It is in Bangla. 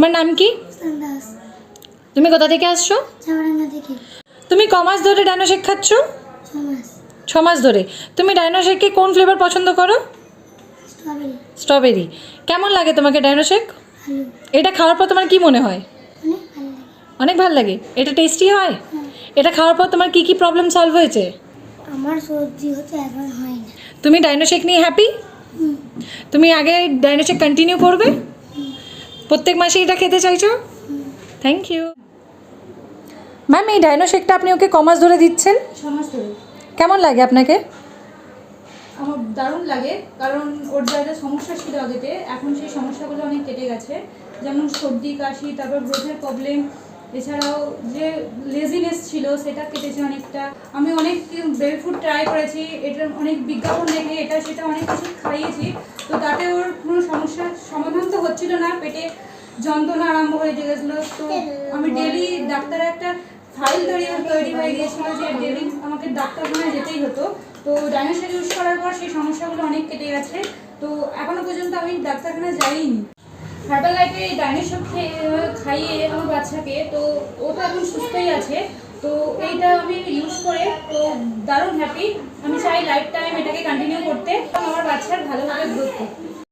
তোমার নাম কি? সন্দাস। তুমি কোথা থেকে আসছো? চাওড়াঙ্গা থেকে। তুমি ক মাস ধরে ডাইনোশেক খাচ্ছ? 6 মাস। 6 মাস ধরে। তুমি ডাইনোশেকে কোন ফ্লেভার পছন্দ করো? স্ট্রবেরি। স্ট্রবেরি। কেমন লাগে তোমাকে ডাইনোশেক? ভালো। এটা খাওয়ার পর তোমার কি মনে হয়? অনেক ভালো লাগে। অনেক ভালো লাগে। এটা টেস্টি হয়? হ্যাঁ। এটা খাওয়ার পর তোমার কি কি প্রবলেম সলভ হয়েছে? আমার সর্দি হচ্ছে, এখন হয় না। তুমি ডাইনোশেক নিয়ে হ্যাপি? হুম। তুমি আগে ডাইনোশেক কন্টিনিউ করবে? প্রত্যেক মাসে এটা খেতে চাইছো? Thank you. ম্যাম, এই ডাইনোশেকটা আপনি ওকে ক মাস ধরে দিচ্ছেন? 6 মাস ধরে। কেমন লাগে আপনাকে? আমার দারুণ লাগে, কারণ ওর যা যা সমস্যা ছিল আগেতে, এখন সেই সমস্যাগুলো অনেক কেটে গেছে। যেমন সর্দি, কাশি, তারপর গ্রোথের প্রবলেম, এছাড়াও যে লেজিনেস ছিল সেটা কেটেছে অনেকটা। আমি অনেক বেবি ফুড ট্রাই করেছি, এটার অনেক বিজ্ঞাপন দেখে এটা সেটা অনেক কিছু খাইয়েছি, তো তাতে ওর কোনো সমস্যার সমাধান তো হচ্ছিল না। পেটে যন্ত্রণা আরম্ভ হয়ে গেছিলো। তো আমি ডেলি ডাক্তারের একটা ফাইল তৈরি হয়ে গিয়েছিলো যে ডেলি আমাকে ডাক্তারখানায় যেতেই হতো। তো ডাইনোশেক ইউজ করার পর সেই সমস্যাগুলো অনেক কেটে গেছে। তো এখনো পর্যন্ত আমি ডাক্তারখানায় যাইনি। হার্বাল লাইফে এই ডাইনোশেক খাইয়ে আমার বাচ্চাকে, তো ও তো এখন সুস্থই আছে। তো এইটা আমি ইউজ করে তো দারুণ হ্যাপি। আমি চাই লাইফ টাইম এটাকে কন্টিনিউ করতে এবং আমার বাচ্চার ভালোভাবে গ্রোথ করতে।